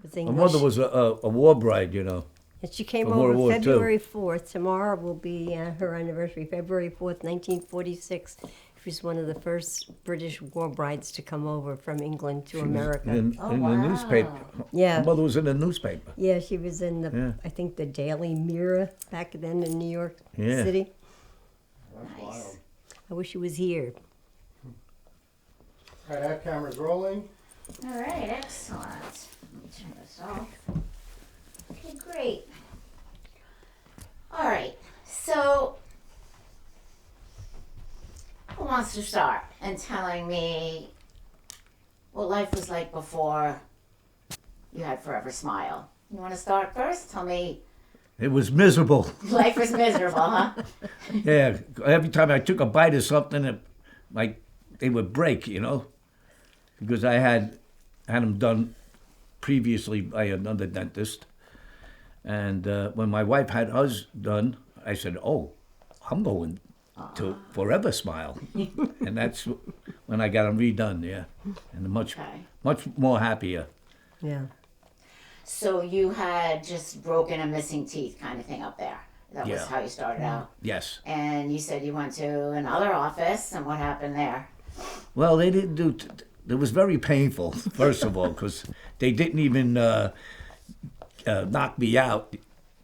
It's My English. mother was a war bride, you know. And she came from World over War II. February 4th. Tomorrow will be her anniversary, February 4th, 1946. She was one of the first British war brides to come over from England to America. In the newspaper. Yeah. My mother was in the newspaper. Yeah, she was in the, Yeah. I think, the Daily Mirror back then in New York Yeah. City. That's wild. I wish she was here. All right, that camera's rolling. All right, excellent. Let me turn this off. Okay, great. All right, so who wants to start in telling me what life was like before you had Forever Smile? You want to start first? Tell me. It was miserable. Life was miserable, huh? Yeah, every time I took a bite of something, they would break, you know, because I had them done previously by another dentist. And when my wife had hers done, I said, "Oh, I'm going to Forever Smile," and that's when I got them redone. Yeah, and much more happier. Yeah. So you had just broken and missing teeth kind of thing up there. That was Yeah. how you started out. Yes. And you said you went to another office, and what happened there? Well, they didn't do. It was very painful, first of all, because they didn't even knock me out.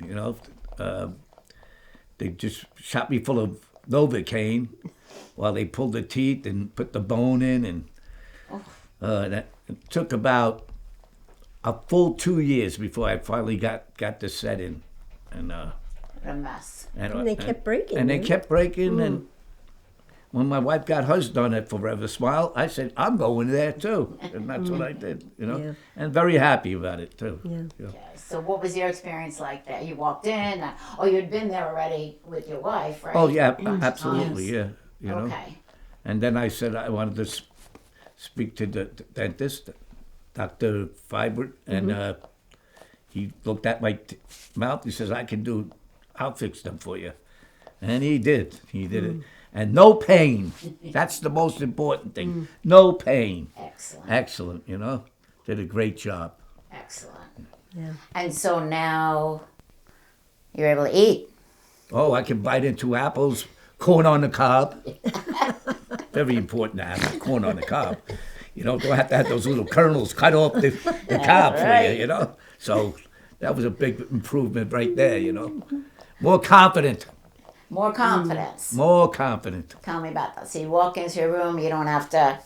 You know, they just shot me full of Novocaine while they pulled the teeth and put the bone in, and that it took about a full 2 years before I finally got the set in, and What a mess. And they kept breaking. and they right? kept breaking. And when my wife got hers done at Forever Smile, I said, "I'm going there too," and that's what I did. You know, Yeah. and very happy about it too. Yeah. Okay, so what was your experience like there? You walked in, you'd been there already with your wife, right? Oh yeah, absolutely, yeah. You know, Okay. and then I said I wanted to speak to the dentist, Dr. Fiber, and he looked at my mouth. He says, I'll fix them for you. And he did. He did it. And no pain. That's the most important thing. No pain. Excellent. Excellent, you know. Did a great job. Excellent. Yeah. And so now you're able to eat. Oh, I can bite into apples, corn on the cob. Very important to have corn on the cob. You know, don't have to have those little kernels cut off the cob for you, you know. So that was a big improvement right there, you know. More confident. More confidence. More confident. Tell me about that. So you walk into your room, you don't have to.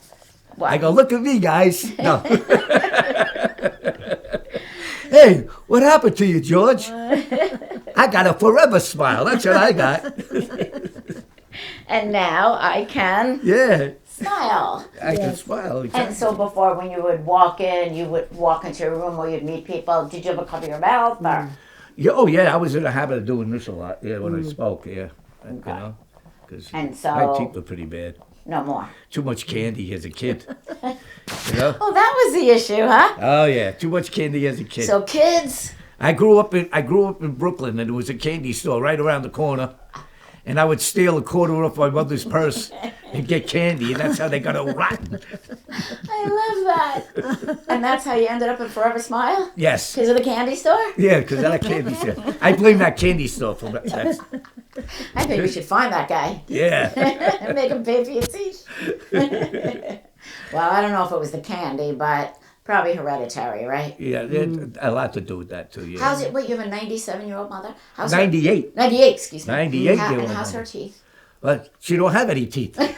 What? I go, look at me, guys. No. Hey, what happened to you, George? I got a Forever Smile. That's what I got. And now I can Yeah, smile. I can smile. And so before, when you would walk in, you would walk into your room where you'd meet people. Did you ever cover your mouth? Or? Yeah, oh, yeah, I was in the habit of doing this a lot, yeah, when I spoke, yeah. You know, because And so- my teeth were pretty bad. No more. Too much candy as a kid. You know? Oh, that was the issue, huh? Oh, yeah, too much candy as a kid. So kids, I grew up in Brooklyn, and there was a candy store right around the corner. And I would steal a quarter off my mother's purse and get candy, and that's how they got all rotten. I love that. And that's how you ended up at Forever Smile? Yes. Because of the candy store? Yeah, because that candy store. I blame that candy store for that. I think we should find that guy Yeah. and make him pay for your teeth. Well, I don't know if it was the candy, but probably hereditary, right? Yeah, it had a lot to do with that, too, yeah. How's it? Wait, you have a 97-year-old mother? How's her- 98. 98, excuse me. 98-year-old And how's mother. her teeth? But she don't have any teeth. But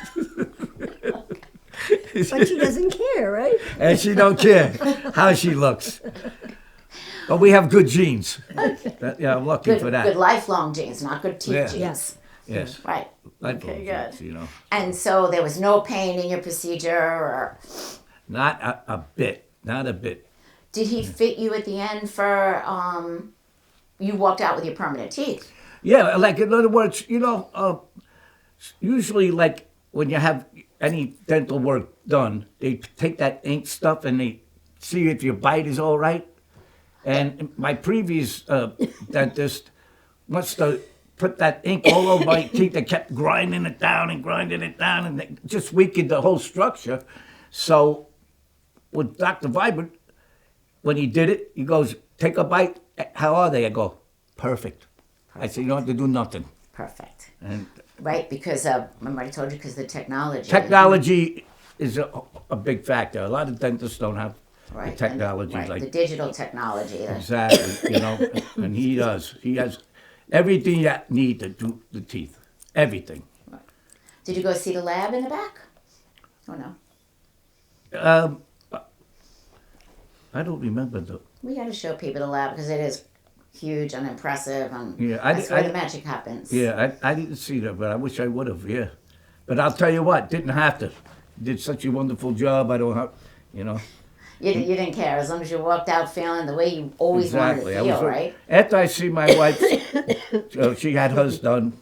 she doesn't care, right? And she don't care how she looks. But we have good genes. Yeah, I'm lucky Good, for that. good lifelong genes, not good teeth Yeah. genes. Yes. Yes. Right. Lifelong Okay, genes, good. you know. And so there was no pain in your procedure, or Not a bit. Not a bit. did he fit you at the end for, you walked out with your permanent teeth? Yeah, like in other words, you know, usually like when you have any dental work done, they take that ink stuff and they see if your bite is all right. And my previous dentist must have put that ink all over my teeth and kept grinding it down, and it just weakened the whole structure. So with Dr. Vibert, when he did it, he goes, take a bite. How are they? I go, perfect. I said, you don't have to do nothing. Perfect. And Right, because remember I told you because the technology. technology is a big factor. A lot of dentists don't have Right, the technology and, right, like the digital technology. exactly, and he does. He has everything you need to do the teeth. Everything. Did you go see the lab in the back? Oh no, Um, I don't remember the. we got to show people the lab because it is huge and impressive, and Yeah, that's where the magic happens. Yeah, I didn't see that, but I wish I would have. Yeah, but I'll tell you what, didn't have to. Did such a wonderful job. I don't have, you know. You didn't care as long as you walked out feeling the way you always Exactly. wanted to feel, right? After I see my wife, she had hers done.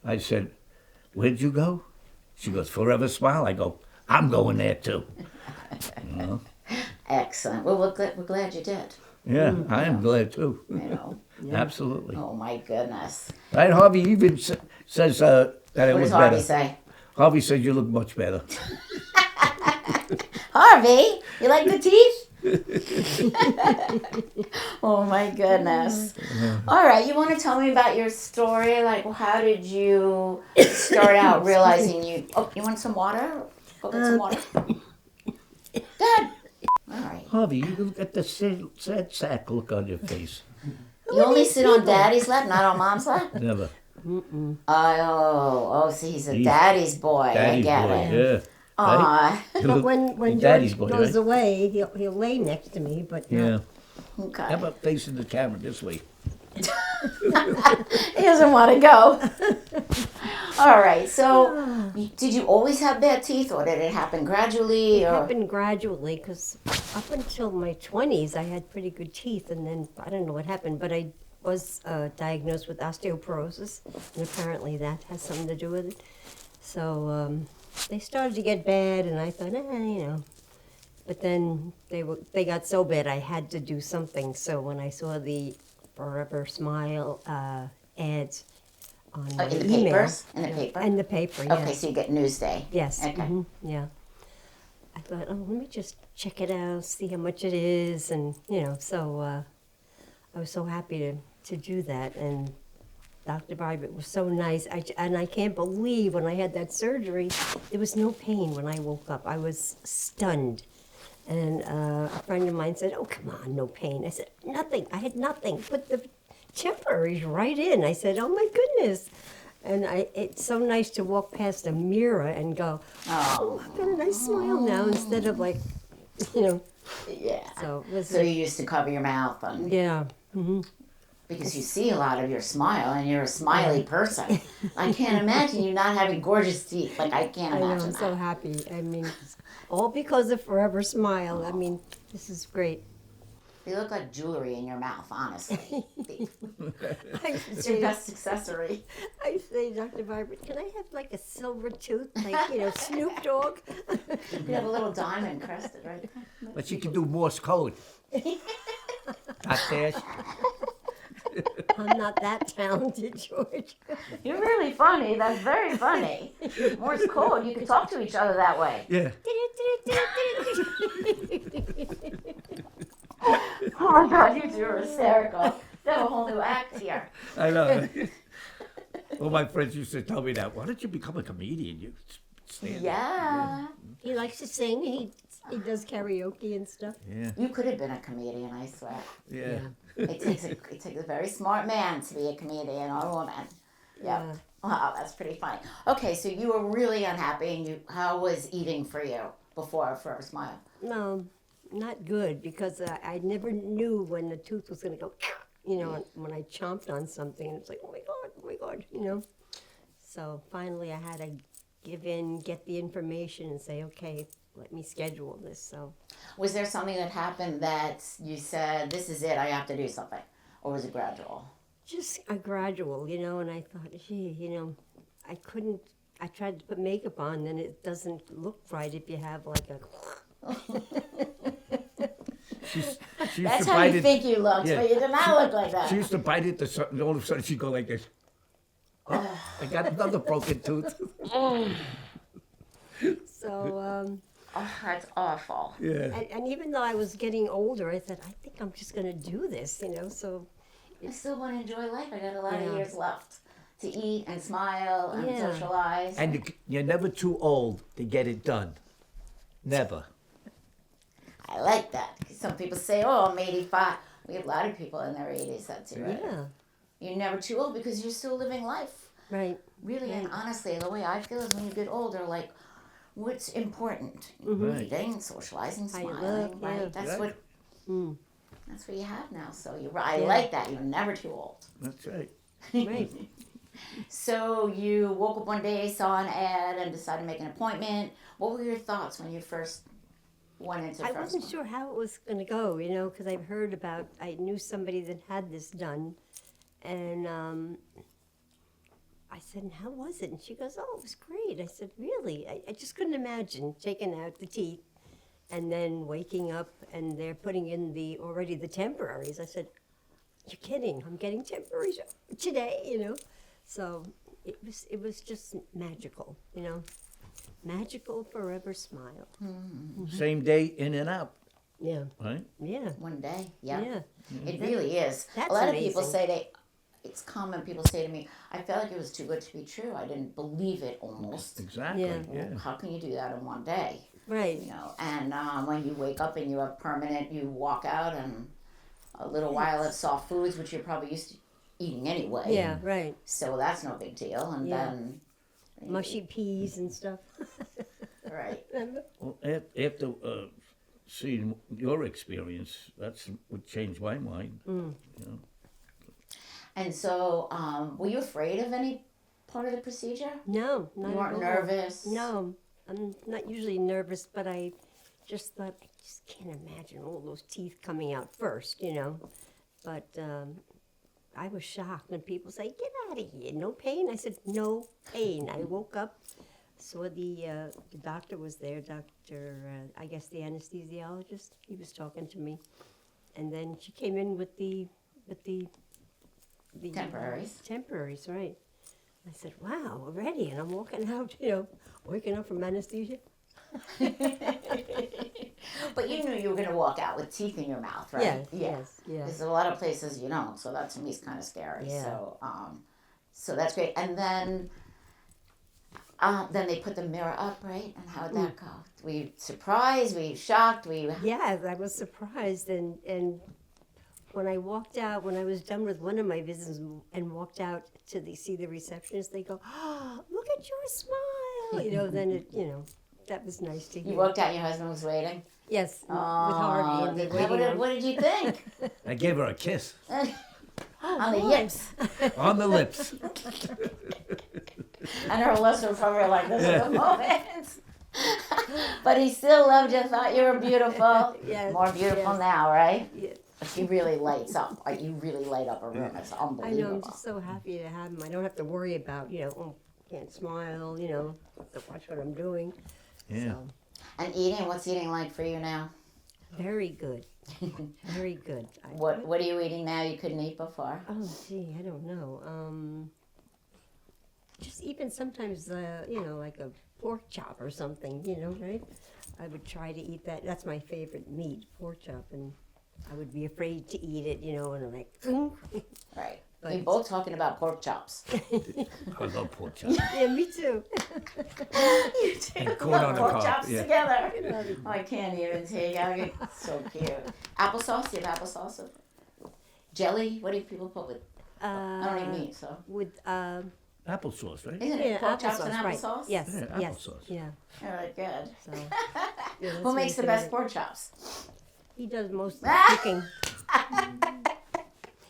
I said, "Where'd you go?" She goes, "Forever Smile." I go, "I'm going there too." You know? Excellent. Well, we're glad you did. Yeah, I am glad too. You know. Absolutely. Oh my goodness. Right, Harvey even says that it What was does Harvey better. say? Harvey says you look much better. Harvey, you like the teeth? Oh my goodness. All right, you want to tell me about your story? Like, how did you start out realizing you... Oh, you want some water? Go get some water. Dad. All right. Harvey, you look at the sad sack look on your face. You only sit on Daddy's lap, not on Mom's lap? Never. Oh, see, he's a He's daddy's boy. Daddy's I get boy, it. yeah. Aw. You But look when like George Daddy's boy, goes right? away, he'll lay next to me, but Yeah. How Okay. about facing the camera this way? He doesn't want to go. All right, so did you always have bad teeth, or did it happen gradually? it Or happened gradually because up until my 20s, I had pretty good teeth, and then I don't know what happened, but I was diagnosed with osteoporosis, and apparently that has something to do with it. So they started to get bad, and I thought, you know. But then they got so bad I had to do something. So when I saw the Forever Smile ads on my in the email, papers? In the paper? and the paper, yes. Okay, so you get Newsday. Yes. Okay. Yeah. I thought, let me just check it out, see how much it is, and so I was so happy to do that. And Dr. Vibert was so nice. I can't believe when I had that surgery, there was no pain when I woke up. I was stunned. And a friend of mine said, "Oh, come on, no pain." I said, "Nothing. I had nothing. Put the temporaries right in." I said, "Oh my goodness." And it's so nice to walk past a mirror and go, "Oh, I've got a nice smile now," instead of like, Yeah. So it was, So you used to cover your mouth and yeah. because you see a lot of your smile and you're a smiley person. I can't imagine you not having gorgeous teeth. Like I can't I know. imagine I'm that. so happy. I mean, all because of Forever Smile. I mean, this is great. They look like jewelry in your mouth, honestly. I It's your best accessory. I say, Dr. Vibert, can I have like a silver tooth, like Snoop Dogg? You have a little diamond crested right there. But she can do Morse code. Not there. I'm not that talented, George. You're really funny. That's very funny. Morse code. You can talk to each other that way. Yeah. Oh my God, you two are hysterical. They have a whole new act here. I know. Well, my friends used to tell me that. Why don't you become a comedian? You stand there. Yeah. He likes to sing. He does karaoke and stuff. Yeah. You could have been a comedian, I swear. Yeah. It takes a very smart man to be a comedian or a woman. Yep. Yeah. Wow, that's pretty funny. Okay, so you were really unhappy, and how was eating for you before Forever Smile? No, not good, because I never knew when the tooth was going to go, when I chomped on something, and it's like, oh my God, So finally I had to give in, get the information, and say, okay, let me schedule this. So Was there something that happened that you said, this is it, I have to do something? Or was it gradual? just a gradual, and I thought, gee, I tried to put makeup on, and it doesn't look right if you have like a... She used That's to how bite you it. think you looked, Yeah. but you did not look like that. She used to bite it, and all of a sudden she'd go like this. Oh, I got another broken tooth. So Oh, that's awful. Yeah. And even though I was getting older, I said, I think I'm just going to do this, so I still want to enjoy life. I got a lot Yeah. of years left to eat and smile and Yeah. socialize. And you're never too old to get it done. Never. I like that. 'Cause some people say, "Oh, I'm 85." We have a lot of people in their 80s. That's it, right? yeah, You're never too old because you're still living life. right. Really, and honestly, the way I feel is when you get older, like, what's important? Right. Eating, socializing, How you smiling, look, right? yeah. That's Right. what. That's what you have now. So I Yeah. like that. You're never too old. That's right. Right. So you woke up one day, saw an ad, and decided to make an appointment. What were your thoughts when you first went into the I first wasn't one? sure how it was going to go, because I've heard about, I knew somebody that had this done, and I said, and how was it? And she goes, oh, it was great. I said, really? I just couldn't imagine taking out the teeth and then waking up and they're putting in already the temporaries. I said, you're kidding, I'm getting temporaries today, So it was just magical, Magical forever smile. Same day in and out, Yeah, right? yeah, One day, yeah. yeah. It really is. That's a lot of people amazing. say it's common. People say to me, "I felt like it was too good to be true. I didn't believe it almost. Exactly. Yeah. Yeah. How can you do that in one day?" Right. And when you wake up and you have permanent, you walk out and a little while of soft foods, which you're probably used to eating anyway. Yeah, right. So that's no big deal. And Yeah. then Mushy peas and stuff. right. Well, after seeing your experience, that's what changed my mind. You know? And so, were you afraid of any part of the procedure? No, not You weren't at all. nervous? No, I'm not usually nervous, but I just thought, I just can't imagine all those teeth coming out first, But I was shocked when people say, get out of here, no pain. I said, no pain. I woke up, saw the doctor was there, I guess the anesthesiologist. He was talking to me. And then she came in with the Temporaries. Temporaries, right. I said, wow, already? And I'm walking out, waking up from anesthesia. But you knew you were going to walk out with teeth in your mouth, right? Yes, yes, yes. There's a lot of places you don't, so that to me is kind of scary. Yeah. So that's great. And then they put the mirror up, right? And how did that go? Were you surprised? Were you shocked? Were you? Yeah, I was surprised. And when I walked out, when I was done with one of my visits and walked out to see the receptionist, they go, oh, look at your smile. Then that was nice to hear. You walked out and your husband was waiting? Yes, with Harvey. And they waiting What did you think? I gave her a kiss On the yips. on the lips. And her lips were probably like this at the moment. But he still loved you, thought you were beautiful. Yes, More beautiful yes. now, right? Yeah. She really lights up. You really light up a room. It's I know, unbelievable. I'm just so happy to have him. I don't have to worry about, can't smile, have to watch what I'm doing. Yeah. So, And eating, what's eating like for you now? very good. Very good. What are you eating now you couldn't eat before? Oh, gee, I don't know. Just even sometimes, like a pork chop or something, right? I would try to eat that. That's my favorite meat, pork chop, and I would be afraid to eat it, and I'm like, Right. But- We're both talking about pork chops. I love pork chop. yeah, me too. You two And corn love on the pork cob, chops yeah. together. Oh, I can't even take it. It's so cute. Applesauce? You have applesauce? Jelly? What do people put with? I don't eat meat, so. With, Applesauce, right? Isn't it pork chops and right. applesauce? Yes, Yeah, yes, applesauce. yeah. All right, good. So, yeah, that's Who makes my the best favorite. pork chops? He does most of the cooking.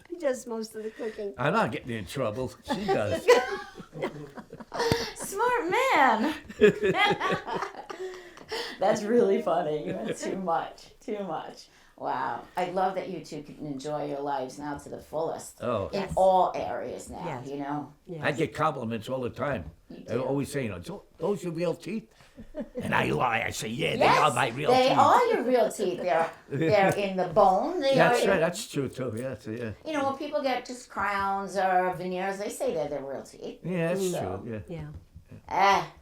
He does most of the cooking. I'm not getting in trouble. She does. Smart man. That's really funny. You went too much. Too much. Wow. I love that you two can enjoy your lives now to the fullest. Oh. In Yes. all areas now, Yes. Yes. I get compliments all the time. You They're do. always saying, those your real teeth? And I lie. I say, yeah, they Yes, are my real they teeth. are your real teeth. They're in the bone. That's right. That's true, too. Yes, yeah. You know, when people get just crowns or veneers, they say they're their real teeth. Yeah, that's So- true. Yeah. Yeah. Ah,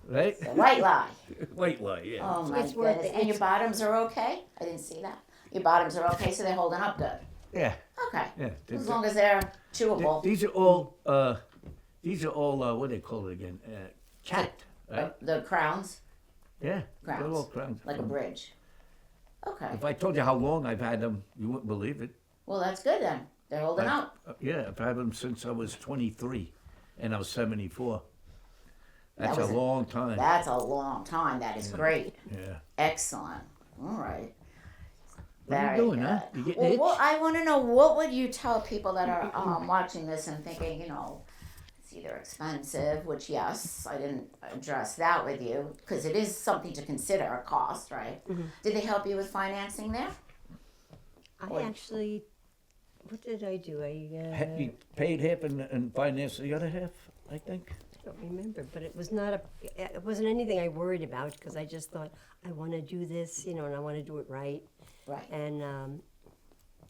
right? The white lie. White lie, yeah. Oh my It's worth goodness. it. And your bottoms are okay? I didn't see that. Your bottoms are okay, so they're holding up good. Yeah, Okay. yeah. As long as they're chewable. These are all, what do they call it again? Capped, right? The crowns, Yeah, they're crowns. all crowns. like a bridge. Okay. If I told you how long I've had them, you wouldn't believe it. Well, that's good then. They're holding up. Yeah, I've had them since I was 23, and I was 74. That That's was a long time. That's a long time. That is great. Yeah. Excellent. All right. What are you doing, huh? You getting Well, itch? what, I want to know, what would you tell people that are watching this and thinking, you know, it's either expensive, which yes, I didn't address that with you, because it is something to consider, a cost, right? Did they help you with financing there? I actually, what did I do? You paid half and financed the other half, I think. I don't remember, but it wasn't anything I worried about because I just thought I want to do this, you know, and I want to do it right. Right. And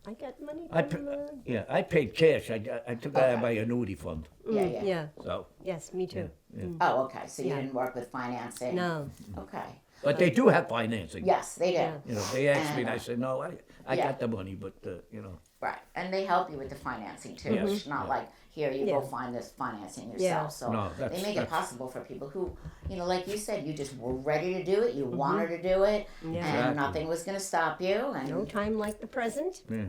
I got money from. I paid cash. I took that out of Okay. my annuity fund. Yeah. Yeah. So, Yes, me too. yeah. Oh, okay. So you Yeah. didn't work with financing. No. Okay. But they do have financing. Yes, they do. Yeah. You know, they asked me, and I said, no, I Yeah. got the money, but you know. Right, and they help you with the financing too. Yes. It's not like here you go Yeah. find this financing yourself. Yeah. So No, they that's- make it that's- possible for people who, you know, like you said, you just were ready to do it. You wanted to do it, Yeah. and Exactly. nothing was going to stop you. And No time like the present. Yeah.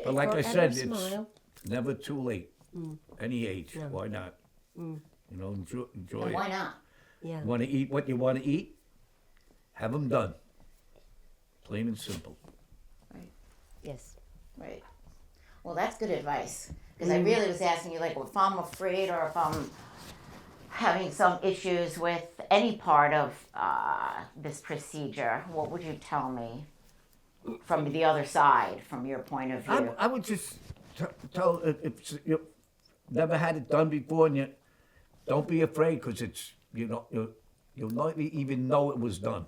But like I Forever said, it's smile. never too late. Any age, No. why not? You know, enjoy and it. why not? Yeah. Want to eat what you want to eat? Have them done. Plain and simple. Yes. Right. Well, that's good advice because I really was asking you, like, if I'm afraid or if I'm having some issues with any part of this procedure, what would you tell me from the other side, from your point of view? I would just tell if you never had it done before, and you don't be afraid because it's you'll not even know it was done.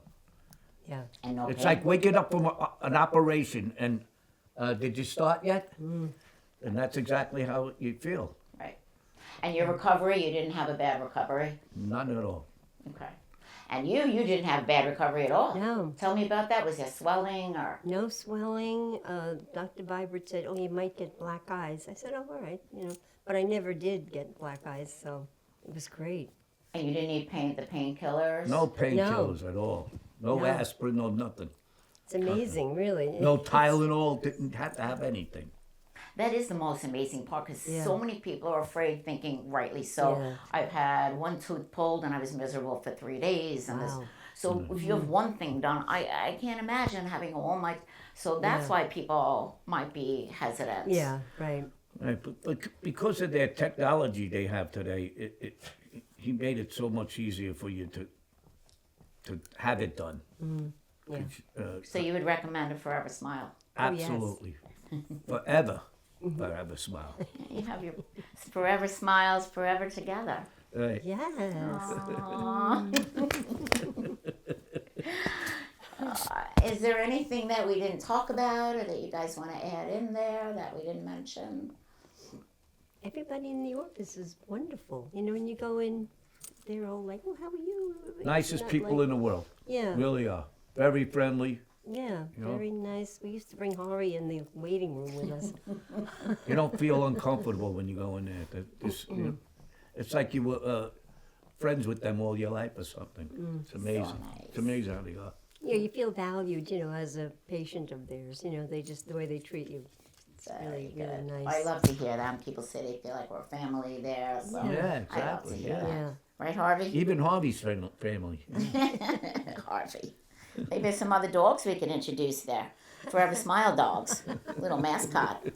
Yeah. And no It's pain. like waking up from an operation and did you start yet? And that's exactly how you feel. Right. And your recovery, you didn't have a bad recovery? None at all. Okay. And you didn't have bad recovery at all? No. Tell me about that. Was there swelling or? No swelling. Dr. Vibert said, "Oh, you might get black eyes." I said, "Oh, all right, you know." But I never did get black eyes, so it was great. And you didn't need the painkillers? No painkillers at all. No, No. aspirin, no nothing. It's amazing, really. No It's- Tylenol, didn't have to have anything. That is the most amazing part because Yeah. so many people are afraid, thinking rightly so. Yeah. I've had one tooth pulled and I was miserable for 3 days. And Wow. so if you have one thing done, I can't imagine having all my. So that's Yeah. why people might be hesitant. Yeah, right. Right, but because of their technology they have today, he made it so much easier for you to have it done. Yeah. So you would recommend a Forever Smile. Oh, yes. Absolutely. Forever. Forever smile. You have your Forever Smiles forever together. Right. Yes. Is there anything that we didn't talk about or that you guys want to add in there that we didn't mention? Everybody in the office is wonderful. You know, when you go in, they're all like, "Oh, how are you?" Nicest Not people like- in the world. Yeah. Really are. Very friendly. Yeah, You know? very nice. We used to bring Hari in the waiting room with us. You don't feel uncomfortable when you go in there. It's like you were friends with them all your life or something. It's amazing. nice. It's amazing how they are. Yeah, you feel valued, you know, as a patient of theirs. You know, the way they treat you. It's really, Very really good. nice. I love to hear that. People say they feel like we're family there. So Yeah. Yeah, I love to exactly. hear Yeah. that. Yeah. Right, Harvey? Even Harvey's family. Harvey. Maybe there's some other dogs we can introduce there. Forever Smile dogs. Little mascot.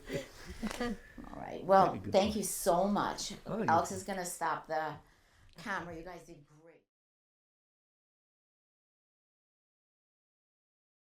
All right. Well, Very good thank you so much. Oh, Alex is going to stop the camera. You guys did great.